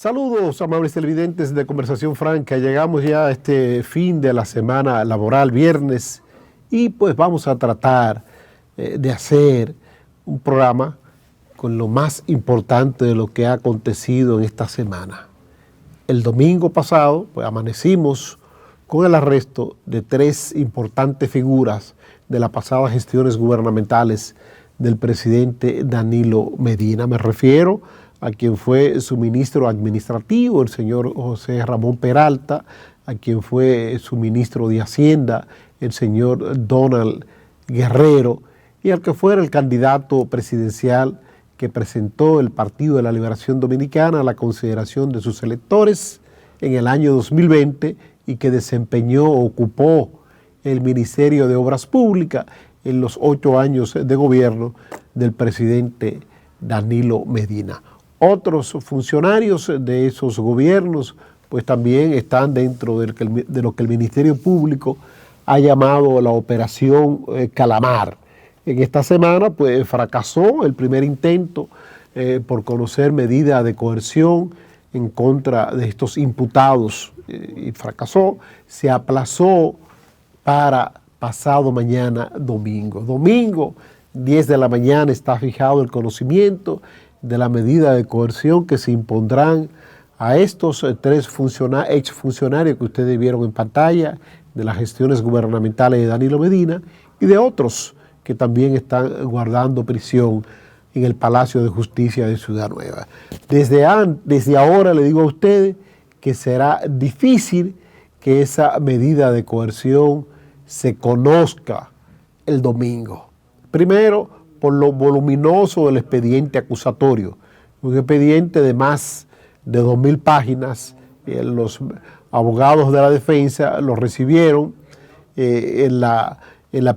Saludos, amables televidentes de Conversación Franca. Llegamos ya a este fin de la semana laboral, viernes, y pues vamos a tratar de hacer un programa con lo más importante de lo que ha acontecido en esta semana. El domingo pasado, pues amanecimos con el arresto de tres importantes figuras de las pasadas gestiones gubernamentales del presidente Danilo Medina. Me refiero a quien fue su ministro administrativo, el señor José Ramón Peralta, a quien fue su ministro de Hacienda, el señor Donald Guerrero, y al que fuera el candidato presidencial que presentó el Partido de la Liberación Dominicana a la consideración de sus electores en el año 2020 y que ocupó el Ministerio de Obras Públicas en los 8 años de gobierno del presidente Danilo Medina. Otros funcionarios de esos gobiernos pues también están dentro de lo que el Ministerio Público ha llamado la Operación Calamar. En esta semana pues fracasó el primer intento por conocer medidas de coerción en contra de estos imputados y fracasó. Se aplazó para pasado mañana domingo. Domingo, 10 de la mañana, está fijado el conocimiento de la medida de coerción que se impondrán a estos tres exfuncionarios que ustedes vieron en pantalla, de las gestiones gubernamentales de Danilo Medina y de otros que también están guardando prisión en el Palacio de Justicia de Ciudad Nueva. Desde ahora le digo a ustedes que será difícil que esa medida de coerción se conozca el domingo. Primero, por lo voluminoso del expediente acusatorio, un expediente de más de 2.000 páginas. Los abogados de la defensa lo recibieron en la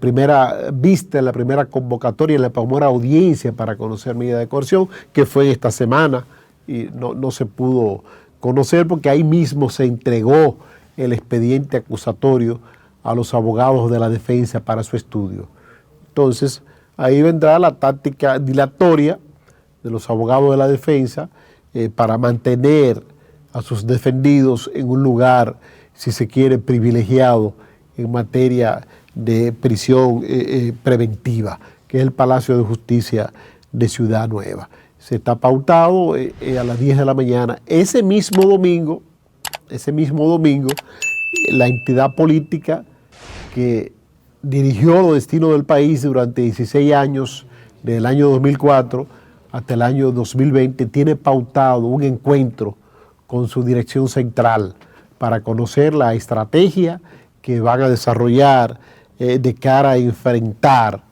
primera vista, en la primera convocatoria, en la primera audiencia para conocer medida de coerción, que fue esta semana, y no se pudo conocer porque ahí mismo se entregó el expediente acusatorio a los abogados de la defensa para su estudio. Entonces, ahí vendrá la táctica dilatoria de los abogados de la defensa para mantener a sus defendidos en un lugar, si se quiere, privilegiado en materia de prisión preventiva, que es el Palacio de Justicia de Ciudad Nueva. Se está pautado a las 10 de la mañana. Ese mismo domingo, la entidad política que dirigió los destinos del país durante 16 años, desde el año 2004 hasta el año 2020, tiene pautado un encuentro con su dirección central para conocer la estrategia que van a desarrollar de cara a enfrentar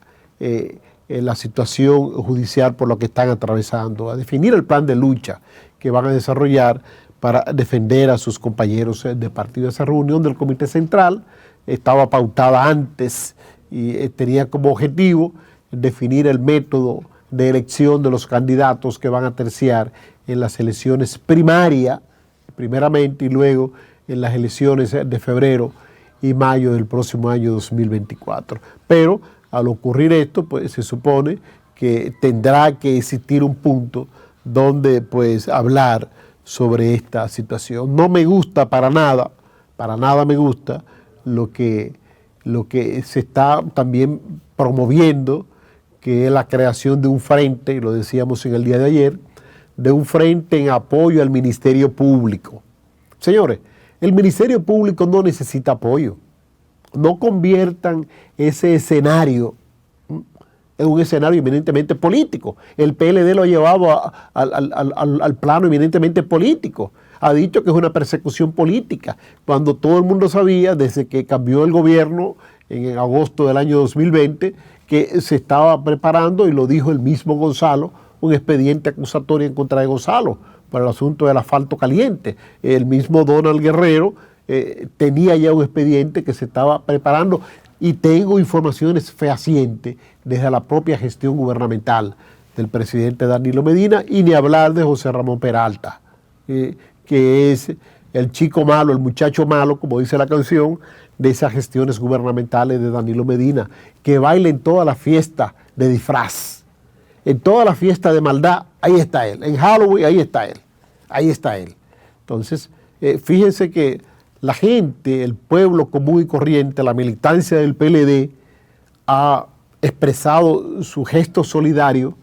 la situación judicial por la que están atravesando, a definir el plan de lucha que van a desarrollar para defender a sus compañeros de partido. Esa reunión del Comité Central estaba pautada antes y tenía como objetivo definir el método de elección de los candidatos que van a terciar en las elecciones primarias, primeramente, y luego en las elecciones de febrero y mayo del próximo año 2024. Pero al ocurrir esto, pues se supone que tendrá que existir un punto donde pues hablar sobre esta situación. No me gusta para nada me gusta lo que se está también promoviendo, que es la creación de un frente, y lo decíamos en el día de ayer, de un frente en apoyo al Ministerio Público. Señores, el Ministerio Público no necesita apoyo. No conviertan ese escenario en un escenario eminentemente político. El PLD lo ha llevado al plano eminentemente político. Ha dicho que es una persecución política, cuando todo el mundo sabía, desde que cambió el gobierno en agosto del año 2020, que se estaba preparando, y lo dijo el mismo Gonzalo, un expediente acusatorio en contra de Gonzalo por el asunto del asfalto caliente. El mismo Donald Guerrero tenía ya un expediente que se estaba preparando, y tengo informaciones fehacientes desde la propia gestión gubernamental del presidente Danilo Medina, y ni hablar de José Ramón Peralta, que es el chico malo, el muchacho malo, como dice la canción, de esas gestiones gubernamentales de Danilo Medina, que baila en toda la fiesta de disfraz, en toda la fiesta de maldad, ahí está él. En Halloween, ahí está él. Entonces, fíjense que la gente, el pueblo común y corriente, la militancia del PLD, ha expresado su gesto solidario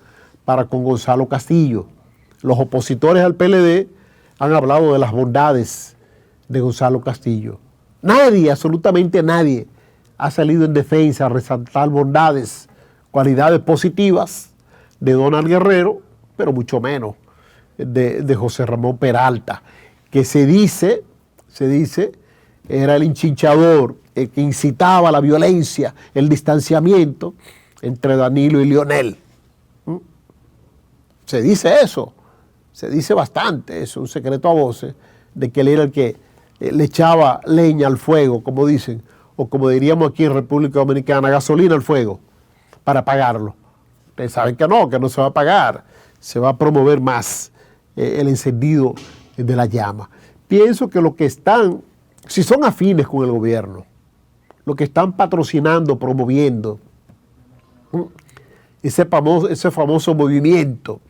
para con Gonzalo Castillo. Los opositores al PLD han hablado de las bondades de Gonzalo Castillo. Nadie, absolutamente nadie, ha salido en defensa a resaltar bondades, cualidades positivas de Donald Guerrero, pero mucho menos de José Ramón Peralta, que se dice, era el hinchinchador, el que incitaba la violencia, el distanciamiento entre Danilo y Leonel. Se dice eso, se dice bastante eso, un secreto a voces, de que él era el que le echaba leña al fuego, como dicen, o como diríamos aquí en República Dominicana, gasolina al fuego, para apagarlo. Ustedes saben que no se va a apagar, se va a promover más el encendido de la llama. Pienso que los que están, si son afines con el gobierno, los que están patrocinando, promoviendo ese famoso movimiento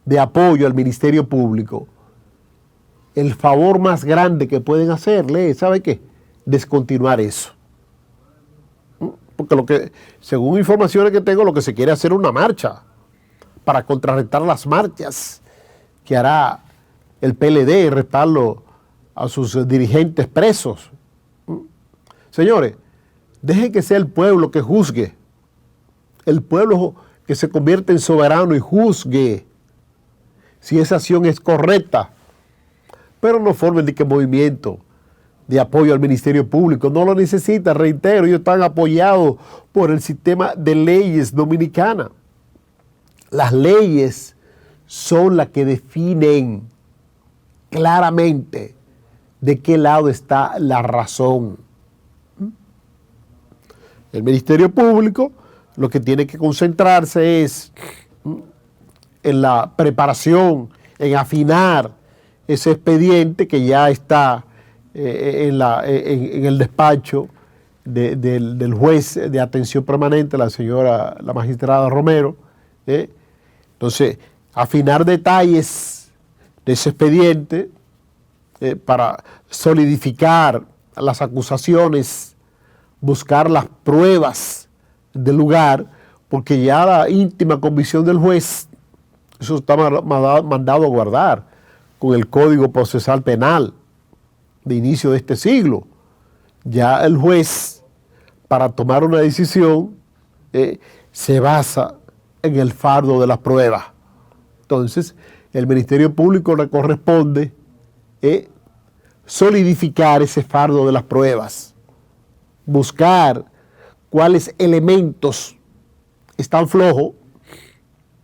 de apoyo al Ministerio Público, el favor más grande que pueden hacerle, ¿sabe qué? Descontinuar eso. Porque según informaciones que tengo, lo que se quiere hacer es una marcha para contrarrestar las marchas que hará el PLD y restarlo a sus dirigentes presos. Señores, dejen que sea el pueblo que juzgue, el pueblo que se convierte en soberano y juzgue si esa acción es correcta, pero no formen de que movimiento de apoyo al Ministerio Público, no lo necesita, reitero, ellos están apoyados por el sistema de leyes dominicana. Las leyes son las que definen claramente de qué lado está la razón. El Ministerio Público lo que tiene que concentrarse es en la preparación, en afinar ese expediente que ya está en el despacho del juez de atención permanente, la magistrada Romero. Entonces, afinar detalles de ese expediente para solidificar las acusaciones, buscar las pruebas del lugar, porque ya la íntima convicción del juez, eso está mandado a guardar con el Código Procesal Penal de inicio de este siglo. Ya el juez, para tomar una decisión, se basa en el fardo de las pruebas. Entonces, el Ministerio Público le corresponde solidificar ese fardo de las pruebas, buscar cuáles elementos están flojos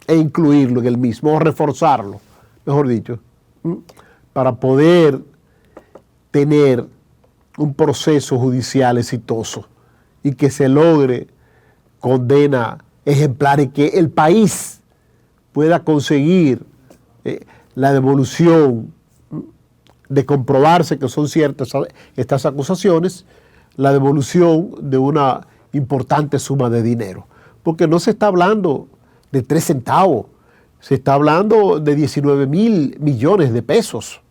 e incluirlo en el mismo, o reforzarlo, mejor dicho, para poder tener un proceso judicial exitoso y que se logre condena ejemplar y que el país pueda conseguir la devolución, de comprobarse que son ciertas estas acusaciones, la devolución de una importante suma de dinero. Porque no se está hablando de 3 centavos, se está hablando de 19,000 millones de pesos,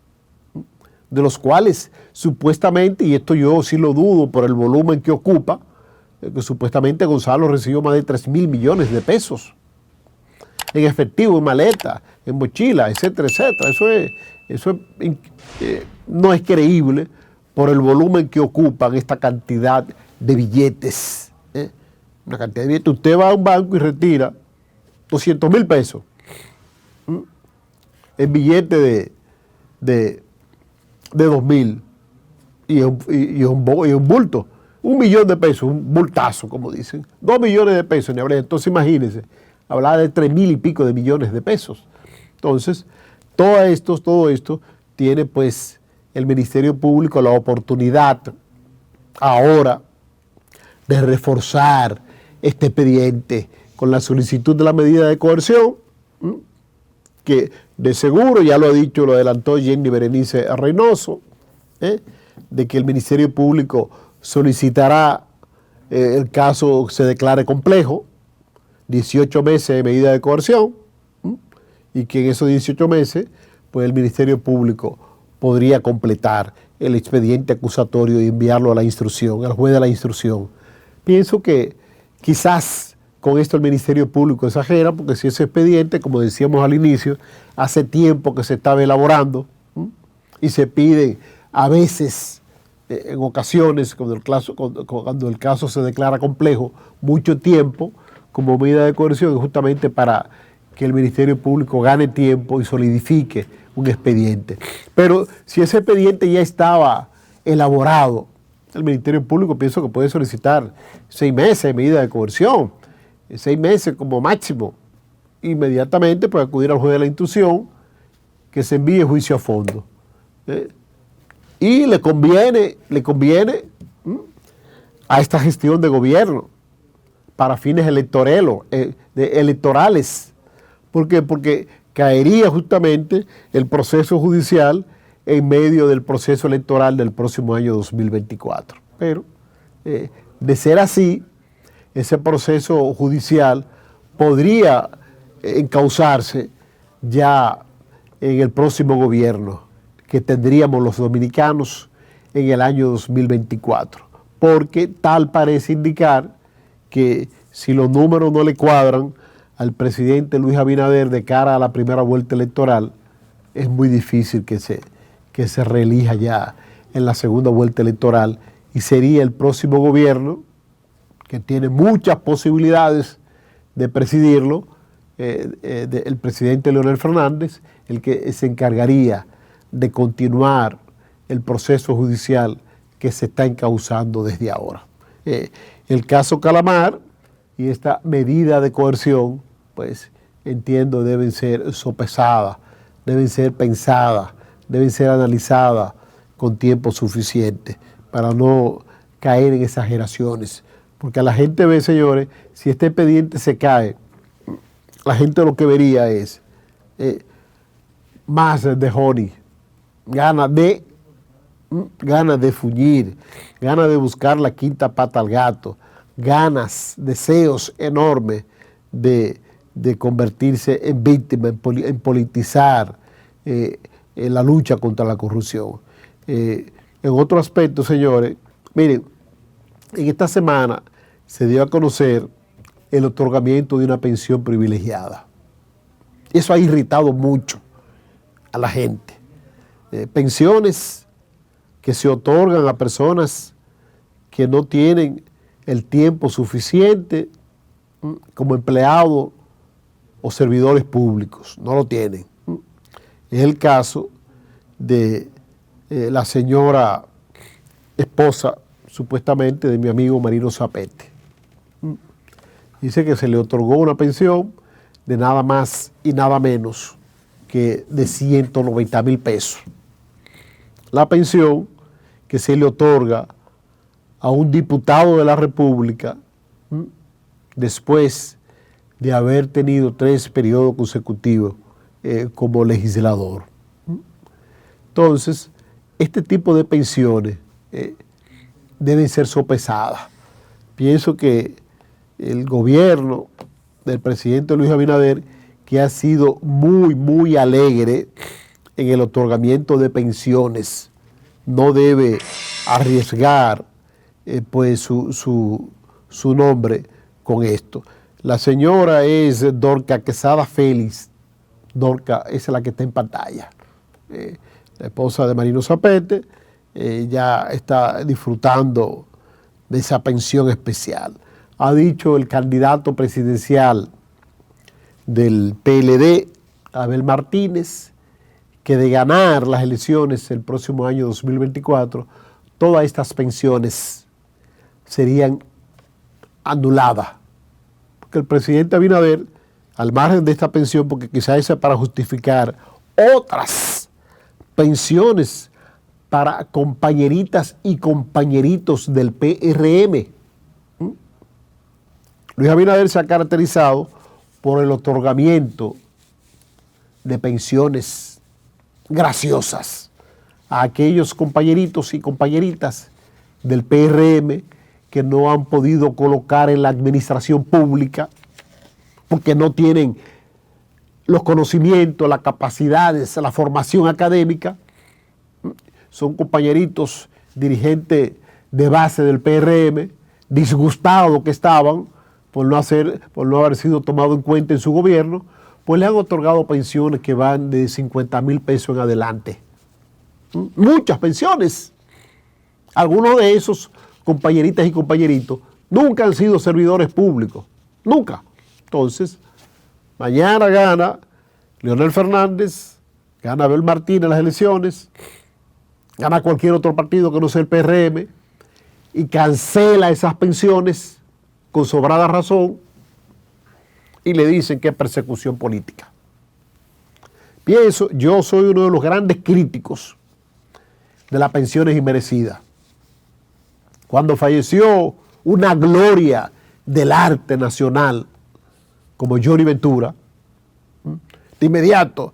de los cuales supuestamente, y esto yo sí lo dudo por el volumen que ocupa, que supuestamente Gonzalo recibió más de 3,000 millones de pesos en efectivo, en maleta, en mochila, etcétera, etcétera. Eso no es creíble por el volumen que ocupan esta cantidad de billetes. Una cantidad de billetes. Usted va a un banco y retira 200,000 pesos en billete de 2,000 y un bulto. 1,000,000 de pesos, un bultazo, como dicen. 2 millones de pesos, ni habría. Entonces imagínense, hablar de 3,000 y pico de millones de pesos. Entonces, todo esto tiene pues el Ministerio Público la oportunidad ahora de reforzar este expediente con la solicitud de la medida de coerción, que de seguro, ya lo ha dicho, lo adelantó Jenny Berenice Reynoso, de que el Ministerio Público solicitará el caso se declare complejo, 18 meses de medida de coerción, y que en esos 18 meses, pues el Ministerio Público podría completar el expediente acusatorio y enviarlo a la instrucción, al juez de la instrucción. Pienso que quizás con esto el Ministerio Público exagera, porque si ese expediente, como decíamos al inicio, hace tiempo que se estaba elaborando, y se pide a veces, en ocasiones, cuando el caso se declara complejo, mucho tiempo como medida de coerción, justamente para que el Ministerio Público gane tiempo y solidifique un expediente. Pero si ese expediente ya estaba elaborado, el Ministerio Público pienso que puede solicitar 6 meses de medida de coerción, 6 meses como máximo. Inmediatamente puede acudir al juez de la instrucción, que se envíe juicio a fondo. Y le conviene a esta gestión de gobierno para fines electorales. ¿Por qué? Porque caería justamente el proceso judicial en medio del proceso electoral del próximo año 2024. Pero, de ser así, ese proceso judicial podría encauzarse ya en el próximo gobierno que tendríamos los dominicanos en el año 2024, porque tal parece indicar que si los números no le cuadran al presidente Luis Abinader de cara a la primera vuelta electoral, es muy difícil que se reelija ya en la segunda vuelta electoral, y sería el próximo gobierno, que tiene muchas posibilidades de presidirlo, el presidente Leonel Fernández, el que se encargaría de continuar el proceso judicial que se está encauzando desde ahora. El caso Calamar y esta medida de coerción, pues entiendo deben ser sopesadas, deben ser pensadas, deben ser analizadas con tiempo suficiente para no caer en exageraciones. Porque a la gente ve, señores, si este expediente se cae, la gente lo que vería es más de honey, ganas de fuñir, ganas de buscar la quinta pata al gato, ganas, deseos enormes de convertirse en víctima, en politizar en la lucha contra la corrupción. En otro aspecto, señores, miren, en esta semana se dio a conocer el otorgamiento de una pensión privilegiada. Eso ha irritado mucho a la gente. Pensiones que se otorgan a personas que no tienen el tiempo suficiente como empleados o servidores públicos, no lo tienen. Es el caso de la señora esposa, supuestamente, de mi amigo Marino Zapete. Dice que se le otorgó una pensión de nada más y nada menos que de 190,000 pesos. La pensión que se le otorga a un diputado de la República después de haber tenido 3 periodos consecutivos como legislador. Entonces, este tipo de pensiones deben ser sopesadas. Pienso que el gobierno del presidente Luis Abinader, que ha sido muy, muy alegre en el otorgamiento de pensiones, no debe arriesgar pues su nombre con esto. La señora es Dorca Quesada Félix. Dorca es la que está en pantalla. La esposa de Marino Zapete ya está disfrutando de esa pensión especial. Ha dicho el candidato presidencial del PLD, Abel Martínez, que de ganar las elecciones el próximo año 2024, todas estas pensiones serían anuladas. Porque el presidente Abinader, al margen de esta pensión, porque quizás sea para justificar otras pensiones para compañeritas y compañeritos del PRM. Luis Abinader se ha caracterizado por el otorgamiento de pensiones graciosas a aquellos compañeritos y compañeritas del PRM que no han podido colocar en la administración pública porque no tienen los conocimientos, las capacidades, la formación académica son compañeritos dirigentes de base del PRM, disgustados que estaban por no haber sido tomado en cuenta en su gobierno, pues le han otorgado pensiones que van de 50,000 pesos en adelante. Muchas pensiones. Algunos de esos compañeritas y compañeritos nunca han sido servidores públicos, nunca. Entonces, mañana gana Leonel Fernández, gana Abel Martínez en las elecciones, gana cualquier otro partido que no sea el PRM y cancela esas pensiones con sobrada razón y le dicen que es persecución política. Yo soy uno de los grandes críticos de las pensiones inmerecidas. Cuando falleció una gloria del arte nacional como Johnny Ventura, de inmediato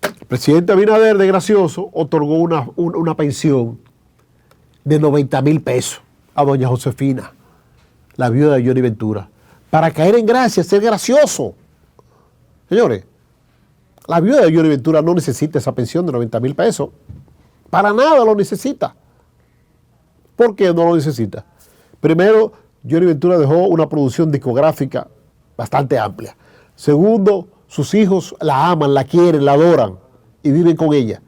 el presidente Abinader, de gracioso, otorgó una pensión de 90,000 pesos a doña Josefina, la viuda de Johnny Ventura, para caer en gracia, ser gracioso. Señores, la viuda de Johnny Ventura no necesita esa pensión de 90,000 pesos. Para nada lo necesita. ¿Por qué no lo necesita? Primero, Johnny Ventura dejó una producción discográfica bastante amplia. Segundo, sus hijos la aman, la quieren, la adoran y viven con ella.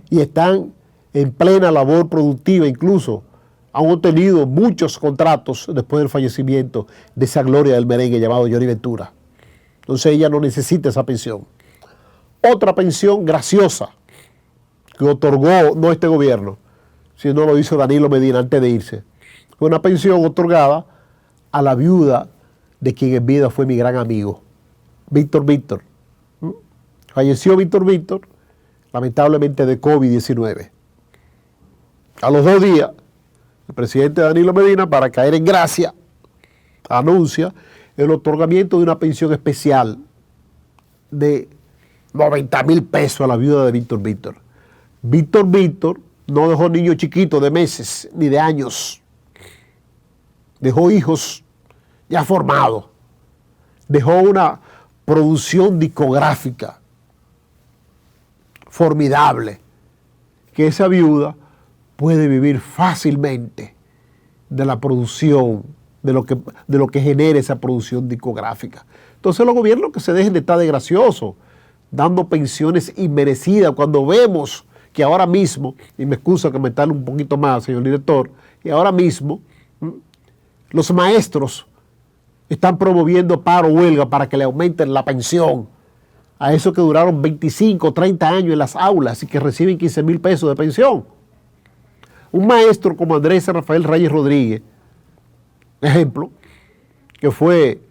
Y están en plena labor productiva, incluso han obtenido muchos contratos después del fallecimiento de esa gloria del merengue llamado Johnny Ventura. Entonces ella no necesita esa pensión. Otra pensión graciosa que otorgó no este gobierno, sino lo hizo Danilo Medina antes de irse. Fue una pensión otorgada a la viuda de quien en vida fue mi gran amigo, Víctor Víctor. Falleció Víctor, lamentablemente de COVID-19. A los 2 días, el presidente Danilo Medina, para caer en gracia, anuncia el otorgamiento de una pensión especial de 90,000 pesos a la viuda de Víctor Víctor. Víctor no dejó niños chiquitos de meses ni de años. Dejó hijos ya formados. Dejó una producción discográfica formidable, que esa viuda puede vivir fácilmente de la producción, de lo que genera esa producción discográfica. Entonces los gobiernos que se dejen de estar de graciosos, dando pensiones inmerecidas, cuando vemos que ahora mismo, y me excusa comentarle un poquito más, señor director, y ahora mismo los maestros están promoviendo paro o huelga para que le aumenten la pensión a esos que duraron 25, 30 años en las aulas y que reciben 15,000 pesos de pensión. Un maestro como Andrés Rafael Reyes Rodríguez, ejemplo, que fue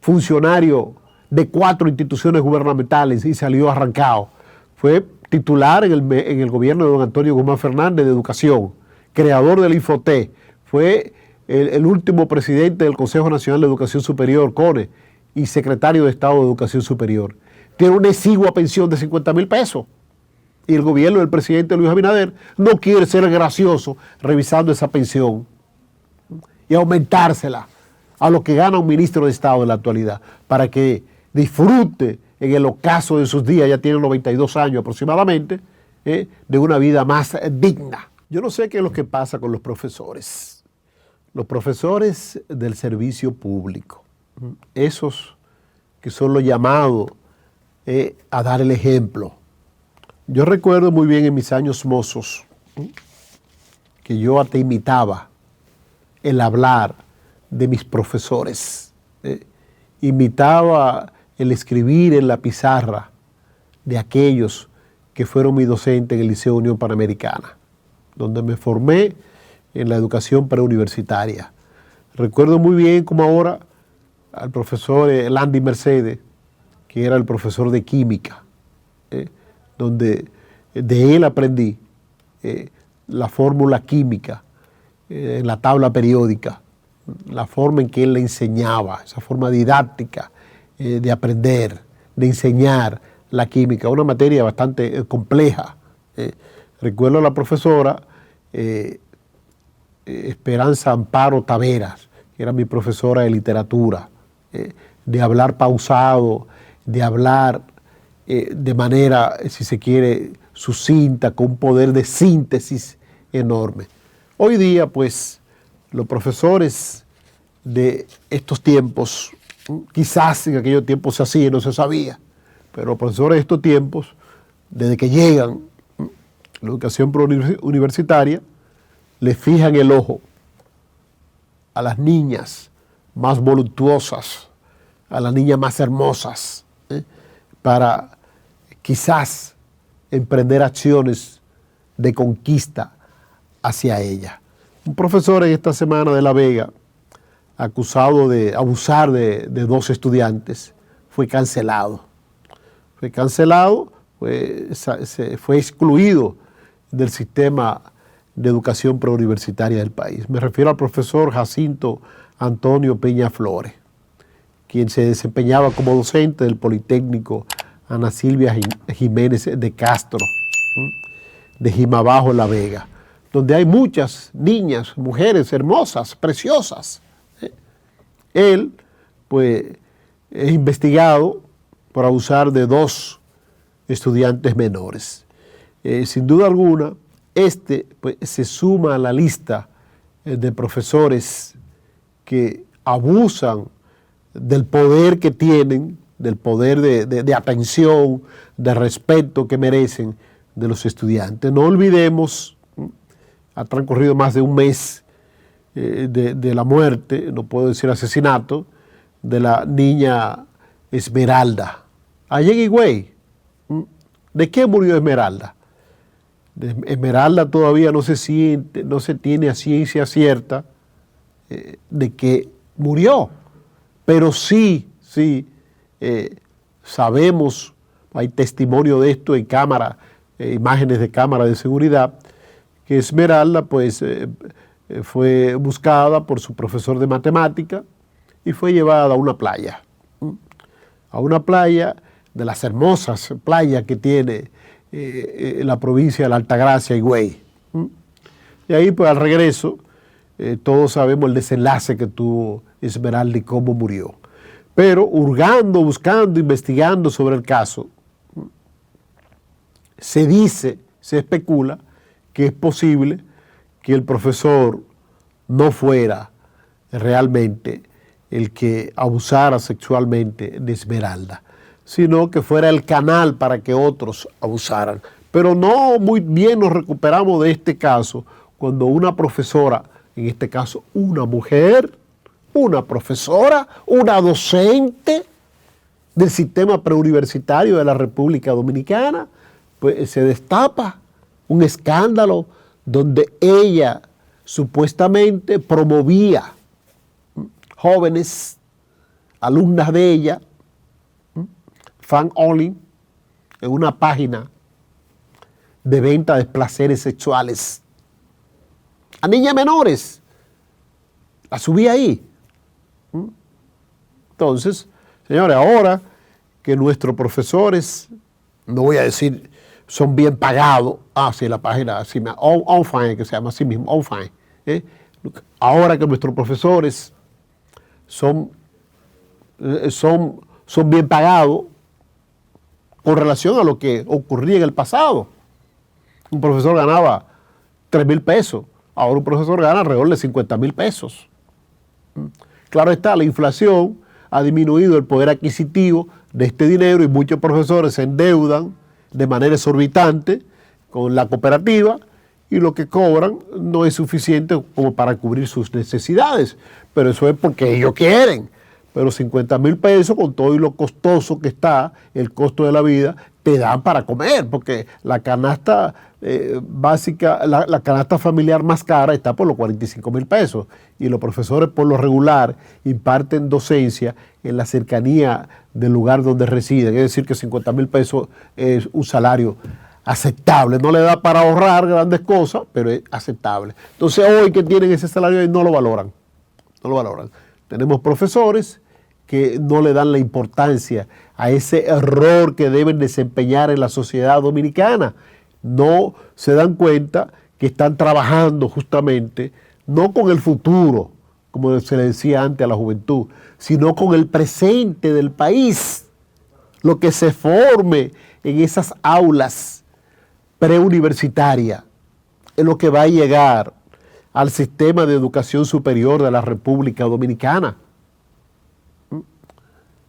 funcionario de 4 instituciones gubernamentales y salió arrancado, fue titular en el gobierno de don Antonio Guzmán Fernández de Educación, creador del Infotep, fue el último presidente del Consejo Nacional de Educación Superior, CONE, y secretario de Estado de Educación Superior. Tiene una exigua pensión de 50,000 pesos. Y el gobierno del presidente Luis Abinader no quiere ser gracioso revisando esa pensión y aumentársela a lo que gana un ministro de Estado en la actualidad, para que disfrute en el ocaso de sus días, ya tiene 92 años aproximadamente, de una vida más digna. Yo no sé qué es lo que pasa con los profesores del servicio público, esos que son los llamados a dar el ejemplo. Yo recuerdo muy bien en mis años mozos que yo hasta imitaba el hablar de mis profesores, imitaba el escribir en la pizarra de aquellos que fueron mi docente en el Liceo Unión Panamericana, donde me formé en la educación preuniversitaria. Recuerdo muy bien como ahora al profesor Landy Mercedes, que era el profesor de química, donde de él aprendí la fórmula química, en la tabla periódica, la forma en que él le enseñaba, esa forma didáctica de aprender, de enseñar la química, una materia bastante compleja. Recuerdo a la profesora Esperanza Amparo Taveras, que era mi profesora de literatura, de hablar pausado, de hablar de manera, si se quiere, sucinta, con un poder de síntesis enorme. Hoy día, pues, los profesores de estos tiempos, quizás en aquellos tiempos se hacía y no se sabía, pero los profesores de estos tiempos, desde que llegan a la educación universitaria, le fijan el ojo a las niñas más voluptuosas, a las niñas más hermosas, para quizás emprender acciones de conquista hacia ella. Un profesor en esta semana de La Vega, acusado de abusar de 2 estudiantes, fue cancelado. Fue cancelado, fue excluido del sistema de educación preuniversitaria del país. Me refiero al profesor Jacinto Antonio Peña Flores, quien se desempeñaba como docente del Politécnico Ana Silvia Jiménez de Castro, de Jimabajo, La Vega, donde hay muchas niñas, mujeres hermosas, preciosas. Él, pues, es investigado por abusar de 2 estudiantes menores. Sin duda alguna, pues, se suma a la lista de profesores que abusan del poder que tienen, del poder de atención, de respeto que merecen de los estudiantes. No olvidemos, ha transcurrido más de un mes de la muerte, no puedo decir asesinato, de la niña Esmeralda, allá en Higüey. ¿De qué murió Esmeralda? De Esmeralda todavía no se tiene a ciencia cierta de que murió, pero sí sabemos, hay testimonio de esto en cámara, imágenes de cámara de seguridad, que Esmeralda pues fue buscada por su profesor de matemática y fue llevada a una playa de las hermosas playas que tiene la provincia de la Altagracia, Higüey. Y ahí pues al regreso todos sabemos el desenlace que tuvo Esmeralda y cómo murió. Pero hurgando, buscando, investigando sobre el caso, se especula que es posible que el profesor no fuera realmente el que abusara sexualmente de Esmeralda, sino que fuera el canal para que otros abusaran. Pero no muy bien nos recuperamos de este caso cuando una profesora, en este caso una mujer, una profesora, una docente del sistema preuniversitario de la República Dominicana, pues se destapa un escándalo donde ella supuestamente promovía jóvenes, alumnas de ella, fan only, en una página de venta de placeres sexuales a niñas menores. La subí ahí. Entonces, señores, ahora que nuestros profesores, no voy a decir son bien pagados, sí, la página así, OnFine, que se llama así mismo, OnFine, ahora que nuestros profesores son bien pagados con relación a lo que ocurría en el pasado. Un profesor ganaba 3,000 pesos, ahora un profesor gana alrededor de 50,000 pesos. Claro está, la inflación ha disminuido el poder adquisitivo de este dinero y muchos profesores se endeudan de manera exorbitante con la cooperativa y lo que cobran no es suficiente como para cubrir sus necesidades, pero eso es porque ellos quieren. Pero 50,000 pesos con todo y lo costoso que está, el costo de la vida, te dan para comer, porque la canasta básica, la canasta familiar más cara está por los 45,000 pesos y los profesores por lo regular imparten docencia en la cercanía del lugar donde residen, es decir que 50,000 pesos es un salario aceptable, no le da para ahorrar grandes cosas, pero es aceptable. Entonces hoy que tienen ese salario no lo valoran, Tenemos profesores que no le dan la importancia a ese error que deben desempeñar en la sociedad dominicana. No se dan cuenta que están trabajando justamente, no con el futuro, como se le decía antes a la juventud, sino con el presente del país. Lo que se forme en esas aulas preuniversitaria es lo que va a llegar al sistema de educación superior de la República Dominicana,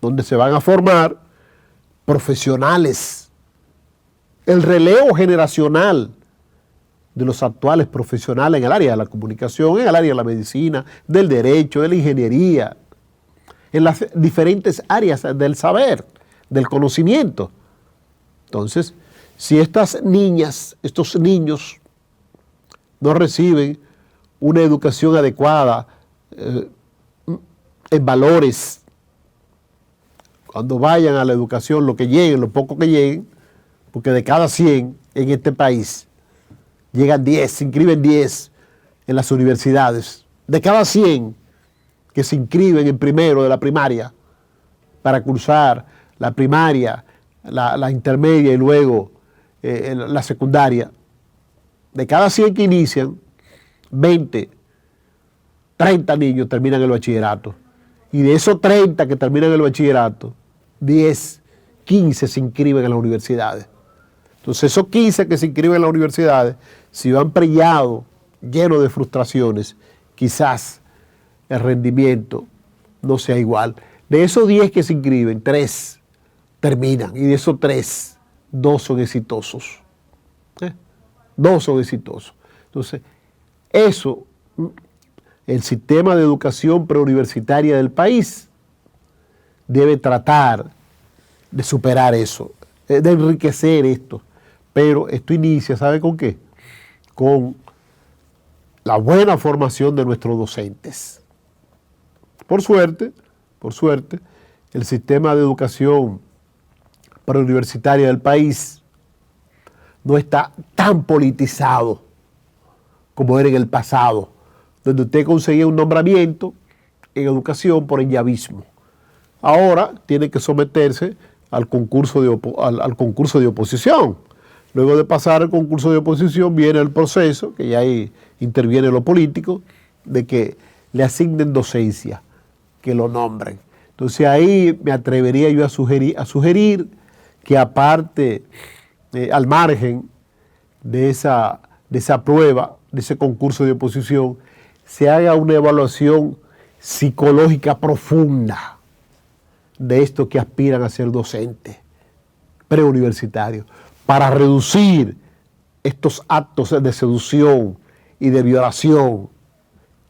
donde se van a formar profesionales, el relevo generacional de los actuales profesionales en el área de la comunicación, en el área de la medicina, del derecho, de la ingeniería, en las diferentes áreas del saber, del conocimiento. Entonces, si estas niñas, estos niños no reciben una educación adecuada en valores, cuando vayan a la educación, lo que lleguen, lo poco que lleguen, porque de cada 100 en este país, llegan 10, se inscriben 10 en las universidades. De cada 100 que se inscriben en primero de la primaria para cursar la primaria, la intermedia y luego la secundaria, de cada 100 que inician, 20, 30 niños terminan el bachillerato. Y de esos 30 que terminan el bachillerato, 10, 15 se inscriben en las universidades. Entonces esos 15 que se inscriben en las universidades, si van prellados, llenos de frustraciones, quizás el rendimiento no sea igual. De esos 10 que se inscriben, 3 terminan. Y de esos 3, 2 son exitosos. 2 son exitosos. Entonces, eso, el sistema de educación preuniversitaria del país debe tratar de superar eso, de enriquecer esto. Pero esto inicia, ¿sabe con qué? Con la buena formación de nuestros docentes. Por suerte, el sistema de educación preuniversitaria del país no está tan politizado como era en el pasado, donde usted conseguía un nombramiento en educación por enllavismo. Ahora tiene que someterse al concurso de oposición. Luego de pasar el concurso de oposición viene el proceso, que ya ahí interviene lo político, de que le asignen docencia, que lo nombren. Entonces ahí me atrevería yo a sugerir que aparte, al margen de esa prueba, de ese concurso de oposición, se haga una evaluación psicológica profunda de estos que aspiran a ser docentes preuniversitarios, para reducir estos actos de seducción y de violación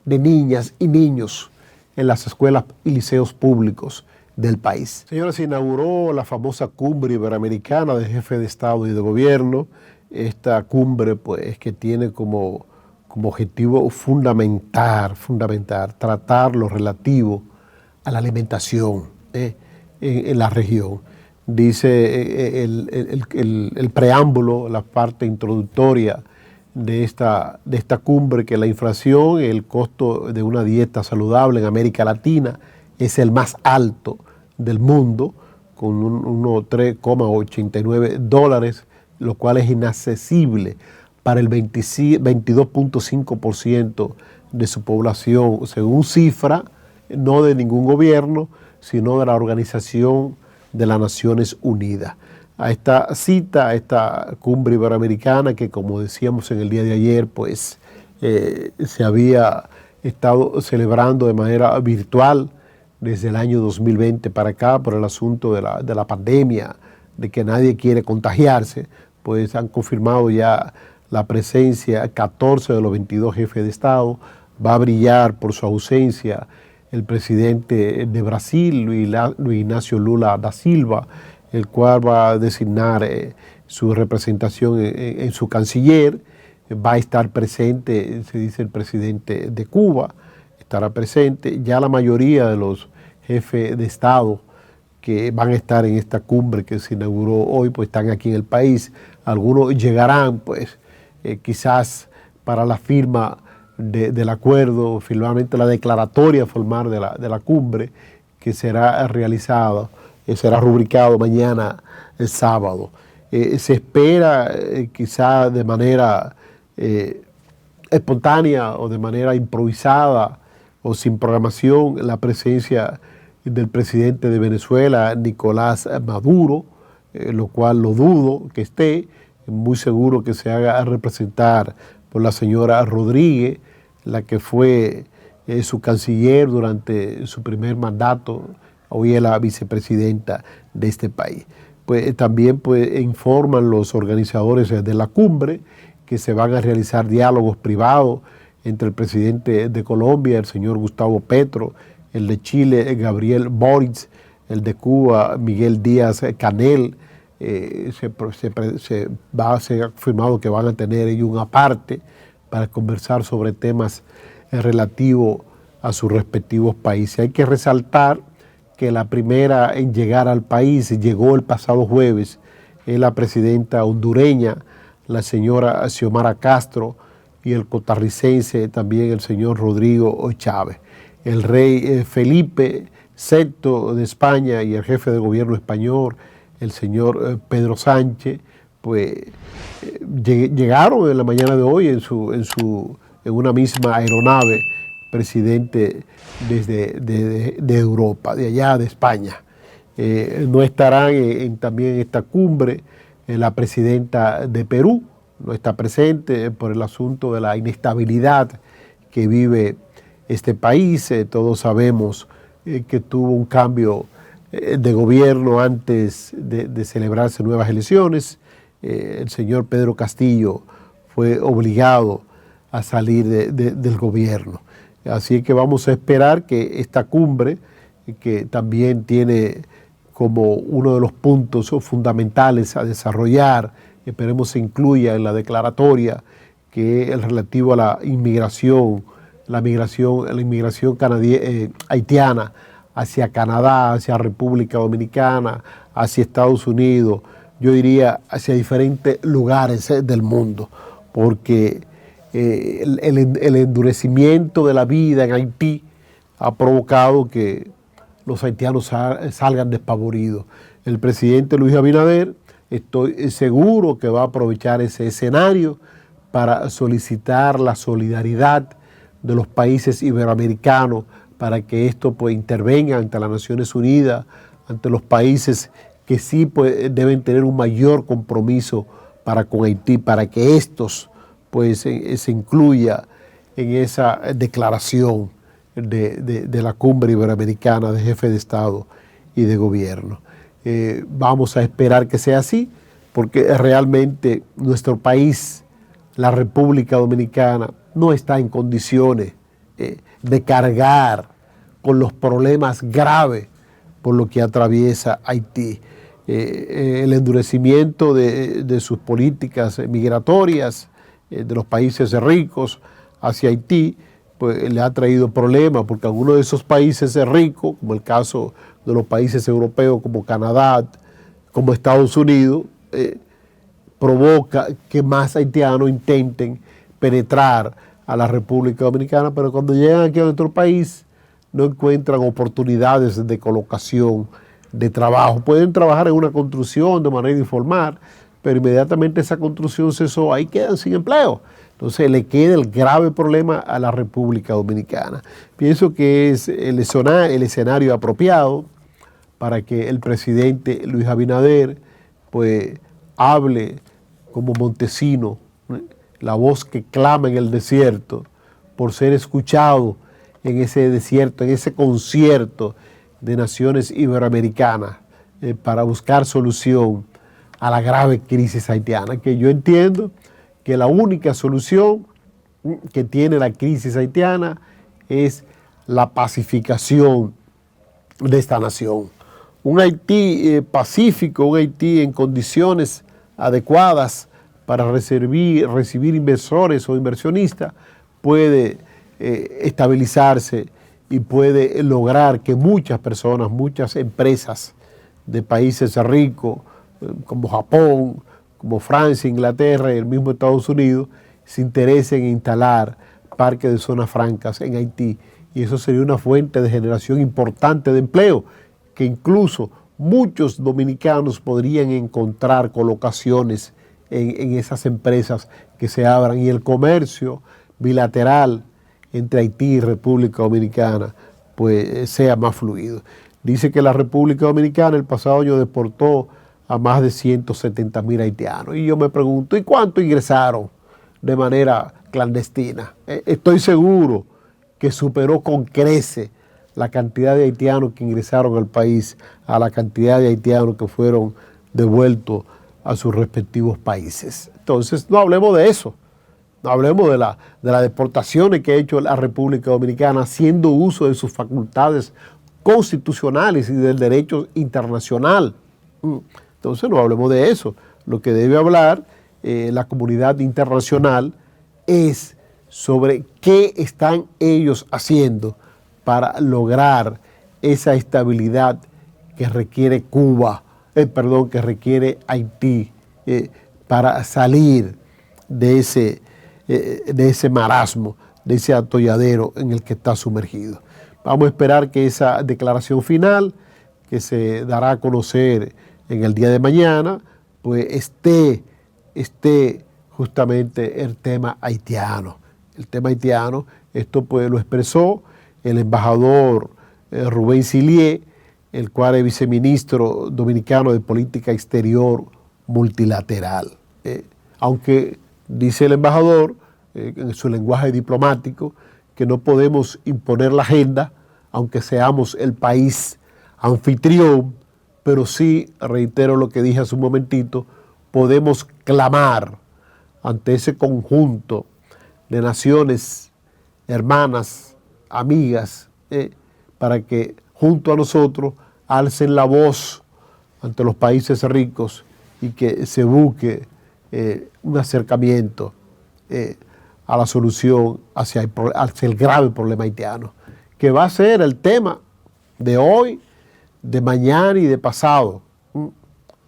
de niñas y niños en las escuelas y liceos públicos del país. Señora, se inauguró la famosa cumbre iberoamericana de jefes de Estado y de Gobierno. Esta cumbre, pues, que tiene como objetivo fundamental, tratar lo relativo a la alimentación en la región. Dice el preámbulo, la parte introductoria de esta cumbre, que la inflación, el costo de una dieta saludable en América Latina es el más alto del mundo, con unos $3,89, lo cual es inaccesible para el 22.5% de su población, según cifra, no de ningún gobierno, sino de la Organización de las Naciones Unidas. A esta cita, a esta cumbre iberoamericana, que como decíamos en el día de ayer, pues se había estado celebrando de manera virtual desde el año 2020 para acá, por el asunto de la pandemia, de que nadie quiere contagiarse, pues han confirmado ya la presencia 14 de los 22 jefes de Estado. Va a brillar por su ausencia el presidente de Brasil, Luis Inácio Lula da Silva, el cual va a designar su representación en su canciller. Va a estar presente, se dice, el presidente de Cuba, estará presente. Ya la mayoría de los jefes de Estado que van a estar en esta cumbre que se inauguró hoy, pues están aquí en el país. Algunos llegarán, pues, quizás para la firma del acuerdo, finalmente la declaratoria formal de la cumbre, que será realizada, será rubricado mañana, el sábado. Se espera quizás de manera espontánea o de manera improvisada o sin programación la presencia del presidente de Venezuela, Nicolás Maduro, lo cual lo dudo que esté. muy seguro que se haga representar por la señora Rodríguez, la que fue su canciller durante su primer mandato, hoy es la vicepresidenta de este país. Pues, también pues, informan los organizadores de la cumbre que se van a realizar diálogos privados entre el presidente de Colombia, el señor Gustavo Petro, el de Chile, Gabriel Boric, el de Cuba, Miguel Díaz-Canel. Se ha confirmado que van a tener ellos una parte para conversar sobre temas relativos a sus respectivos países. Hay que resaltar que la primera en llegar al país llegó el pasado jueves, es la presidenta hondureña, la señora Xiomara Castro, y el costarricense también el señor Rodrigo Chávez. El rey Felipe VI de España y el jefe de gobierno español, el señor Pedro Sánchez, pues llegaron en la mañana de hoy en una misma aeronave, presidente de Europa, de allá de España. No estarán también en esta cumbre la presidenta de Perú, no está presente por el asunto de la inestabilidad que vive este país. Todos sabemos que tuvo un cambio de gobierno antes de celebrarse nuevas elecciones. El señor Pedro Castillo fue obligado a salir del gobierno. Así que vamos a esperar que esta cumbre, que también tiene como uno de los puntos fundamentales a desarrollar, esperemos se incluya en la declaratoria, que es el relativo a la inmigración haitiana hacia Canadá, hacia República Dominicana, hacia Estados Unidos, yo diría hacia diferentes lugares del mundo, porque el endurecimiento de la vida en Haití ha provocado que los haitianos salgan despavoridos. El presidente Luis Abinader, estoy seguro que va a aprovechar ese escenario para solicitar la solidaridad de los países iberoamericanos para que esto pues intervenga ante las Naciones Unidas, ante los países que sí pues, deben tener un mayor compromiso para con Haití, para que estos pues se incluya en esa declaración de la cumbre iberoamericana de jefes de Estado y de gobierno. Vamos a esperar que sea así, porque realmente nuestro país, la República Dominicana, no está en condiciones de cargar con los problemas graves por lo que atraviesa Haití. El endurecimiento de sus políticas migratorias de los países ricos hacia Haití, pues le ha traído problemas, porque algunos de esos países ricos, como el caso de los países europeos como Canadá, como Estados Unidos, provoca que más haitianos intenten penetrar a la República Dominicana, pero cuando llegan aquí a nuestro país no encuentran oportunidades de colocación, de trabajo. Pueden trabajar en una construcción de manera informal, pero inmediatamente esa construcción cesó, ahí quedan sin empleo. Entonces le queda el grave problema a la República Dominicana. Pienso que es el escenario apropiado para que el presidente Luis Abinader pues hable como Montesino, la voz que clama en el desierto, por ser escuchado en ese desierto, en ese concierto de naciones iberoamericanas para buscar solución a la grave crisis haitiana, que yo entiendo que la única solución que tiene la crisis haitiana es la pacificación de esta nación. Un Haití pacífico, un Haití en condiciones adecuadas para recibir inversores o inversionistas, puede estabilizarse y puede lograr que muchas personas, muchas empresas de países ricos, como Japón, como Francia, Inglaterra y el mismo Estados Unidos, se interesen en instalar parques de zonas francas en Haití. Y eso sería una fuente de generación importante de empleo, que incluso muchos dominicanos podrían encontrar colocaciones en esas empresas que se abran, y el comercio bilateral entre Haití y República Dominicana pues sea más fluido. Dice que la República Dominicana el pasado año deportó a más de 170.000 haitianos. Y yo me pregunto, ¿y cuánto ingresaron de manera clandestina? Estoy seguro que superó con creces la cantidad de haitianos que ingresaron al país a la cantidad de haitianos que fueron devueltos a sus respectivos países. Entonces, no hablemos de eso. No hablemos de las deportaciones que ha hecho la República Dominicana haciendo uso de sus facultades constitucionales y del derecho internacional. Entonces no hablemos de eso. Lo que debe hablar la comunidad internacional es sobre qué están ellos haciendo para lograr esa estabilidad que requiere Cuba, que requiere Haití, para salir de ese marasmo, de ese atolladero en el que está sumergido. Vamos a esperar que esa declaración final, que se dará a conocer en el día de mañana, pues esté justamente el tema haitiano. El tema haitiano, esto pues lo expresó el embajador Rubén Silié, el cual es viceministro dominicano de Política Exterior Multilateral. Aunque dice el embajador, en su lenguaje diplomático, que no podemos imponer la agenda, aunque seamos el país anfitrión, pero sí, reitero lo que dije hace un momentito, podemos clamar ante ese conjunto de naciones hermanas, amigas, para que junto a nosotros alcen la voz ante los países ricos y que se busque un acercamiento a la solución hacia el grave problema haitiano, que va a ser el tema de hoy, de mañana y de pasado.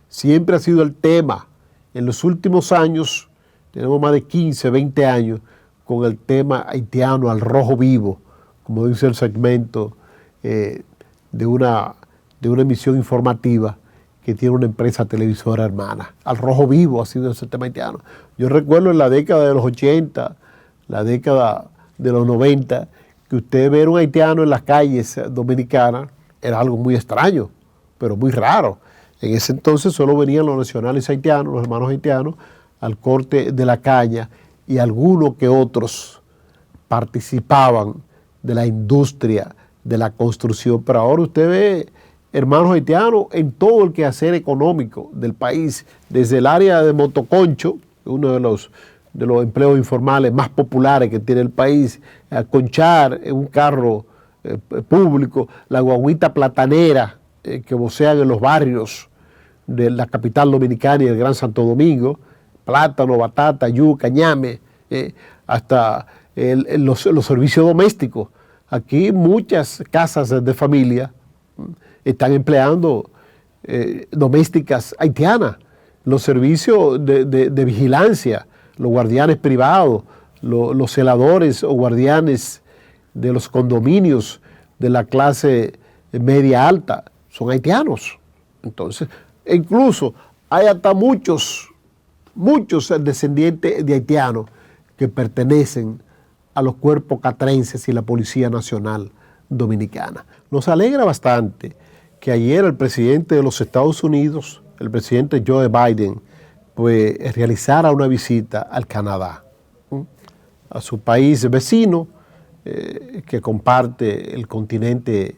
Siempre ha sido el tema. En los últimos años, tenemos más de 15, 20 años, con el tema haitiano al rojo vivo, como dice el segmento de una emisión informativa que tiene una empresa televisora hermana. Al rojo vivo ha sido ese tema haitiano. Yo recuerdo en la década de los 80, la década de los 90, que usted ver un haitiano en las calles dominicanas era algo muy extraño, pero muy raro. En ese entonces solo venían los nacionales haitianos, los hermanos haitianos, al corte de la caña, y algunos que otros participaban de la industria de la construcción. Pero ahora usted ve hermanos haitianos en todo el quehacer económico del país, desde el área de motoconcho, uno de los empleos informales más populares que tiene el país, a conchar en un carro público, la guaguita platanera que vocean en los barrios de la capital dominicana y el Gran Santo Domingo, plátano, batata, yuca, ñame, hasta los servicios domésticos. Aquí muchas casas de familia están empleando domésticas haitianas, los servicios de vigilancia, los guardianes privados, los celadores o guardianes de los condominios de la clase media alta, son haitianos. Entonces, incluso hay hasta muchos descendientes de haitianos que pertenecen a los cuerpos catrenses y la Policía Nacional Dominicana. Nos alegra bastante que ayer el presidente de los Estados Unidos, el presidente Joe Biden, pues realizara una visita al Canadá, a su país vecino, que comparte el continente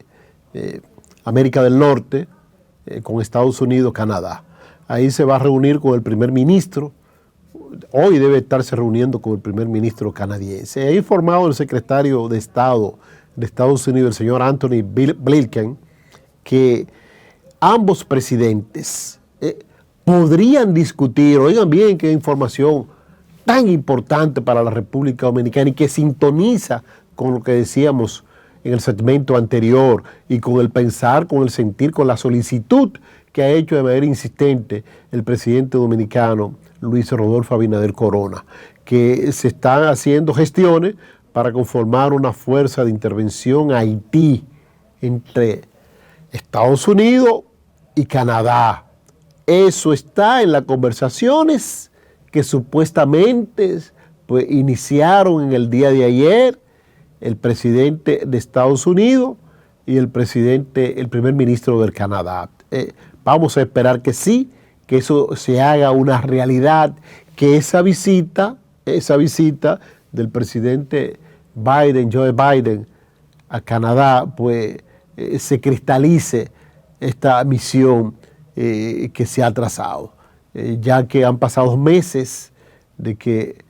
América del Norte con Estados Unidos, Canadá. Ahí se va a reunir con el primer ministro. Hoy debe estarse reuniendo con el primer ministro canadiense. Ha informado el secretario de Estado de Estados Unidos, el señor Anthony Blinken, que ambos presidentes podrían discutir, oigan bien qué información tan importante para la República Dominicana y que sintoniza con lo que decíamos en el segmento anterior y con el pensar, con el sentir, con la solicitud que ha hecho de manera insistente el presidente dominicano Luis Rodolfo Abinader Corona, que se están haciendo gestiones para conformar una fuerza de intervención a Haití entre Estados Unidos y Canadá. Eso está en las conversaciones que supuestamente pues, iniciaron en el día de ayer el presidente de Estados Unidos y el primer ministro del Canadá. Vamos a esperar que sí, que eso se haga una realidad, que esa visita del presidente Biden, Joe Biden, a Canadá, pues se cristalice esta misión que se ha trazado, ya que han pasado meses de que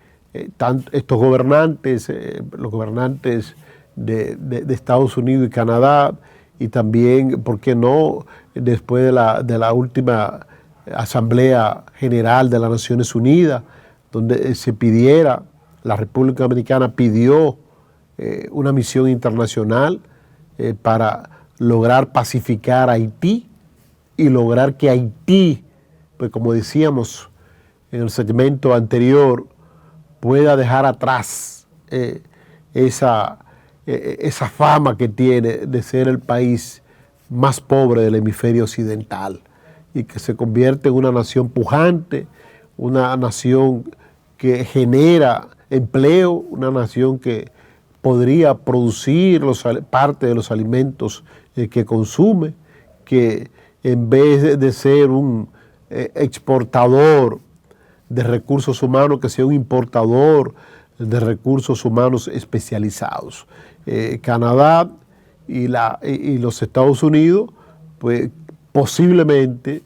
estos gobernantes, los gobernantes de Estados Unidos y Canadá, y también, ¿por qué no?, después de la última Asamblea General de las Naciones Unidas, donde se pidiera, la República Dominicana pidió una misión internacional para lograr pacificar a Haití y lograr que Haití, pues como decíamos en el segmento anterior, pueda dejar atrás esa fama que tiene de ser el país más pobre del hemisferio occidental y que se convierte en una nación pujante, una nación que genera empleo, una nación que podría producir parte de los alimentos que consume, que en vez de ser un exportador de recursos humanos, que sea un importador de recursos humanos especializados. Canadá y los Estados Unidos, pues posiblemente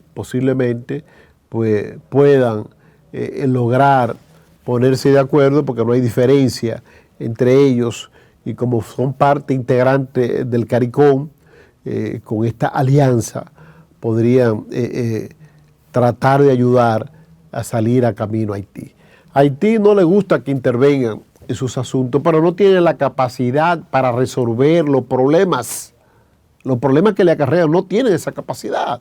pues, puedan lograr ponerse de acuerdo, porque no hay diferencia entre ellos, y como son parte integrante del CARICOM, con esta alianza podrían tratar de ayudar a salir a camino a Haití. A Haití no le gusta que intervengan en sus asuntos, pero no tiene la capacidad para resolver los problemas que le acarrean, no tienen esa capacidad,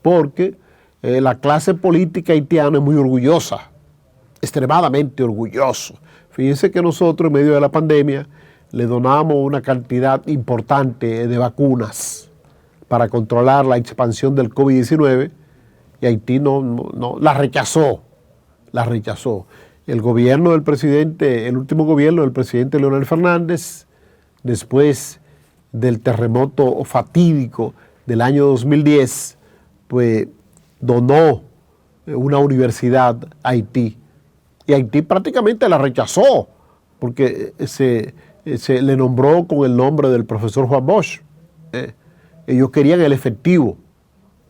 porque la clase política haitiana es muy orgullosa, extremadamente orgulloso. Fíjense que nosotros en medio de la pandemia le donamos una cantidad importante de vacunas para controlar la expansión del COVID-19 y Haití no la rechazó. El gobierno del presidente, el último gobierno del presidente Leonel Fernández, después del terremoto fatídico del año 2010, pues donó una universidad a Haití. Y Haití prácticamente la rechazó, porque se le nombró con el nombre del profesor Juan Bosch. Ellos querían el efectivo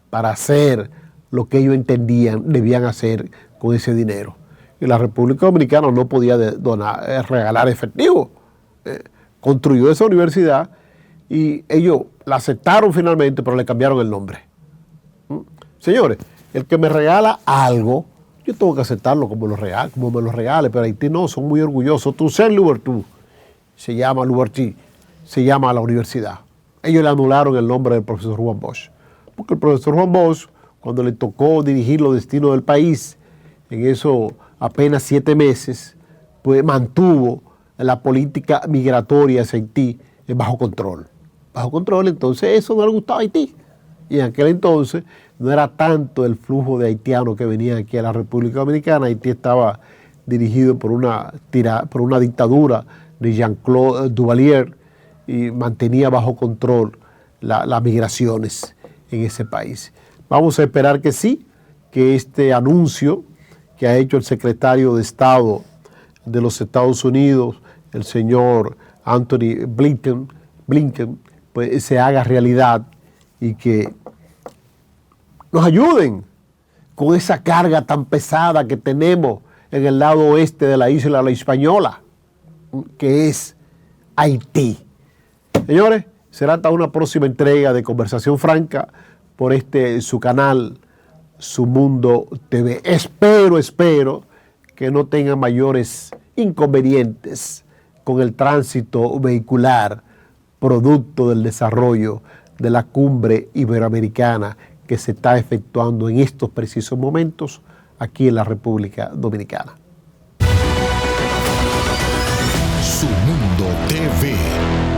para hacer lo que ellos entendían debían hacer con ese dinero. Y la República Dominicana no podía regalar efectivo. Construyó esa universidad y ellos la aceptaron finalmente, pero le cambiaron el nombre. Señores, el que me regala algo, yo tengo que aceptarlo como me lo regale, pero Haití no, son muy orgullosos. Toussaint Louverture se llama la universidad. Ellos le anularon el nombre del profesor Juan Bosch, porque el profesor Juan Bosch, cuando le tocó dirigir los destinos del país, en eso apenas 7 meses, pues mantuvo la política migratoria hacia Haití bajo control. Entonces eso no le gustaba a Haití. Y en aquel entonces no era tanto el flujo de haitianos que venían aquí a la República Dominicana. Haití estaba dirigido por una dictadura de Jean-Claude Duvalier y mantenía bajo control las migraciones en ese país. Vamos a esperar que sí, que este anuncio que ha hecho el secretario de Estado de los Estados Unidos, el señor Anthony Blinken, pues se haga realidad y que nos ayuden con esa carga tan pesada que tenemos en el lado oeste de la isla La Hispaniola, que es Haití. Señores, será hasta una próxima entrega de Conversación Franca por su canal, Su Mundo TV. Espero que no tengan mayores inconvenientes con el tránsito vehicular, producto del desarrollo de la cumbre iberoamericana que se está efectuando en estos precisos momentos aquí en la República Dominicana. Su Mundo TV.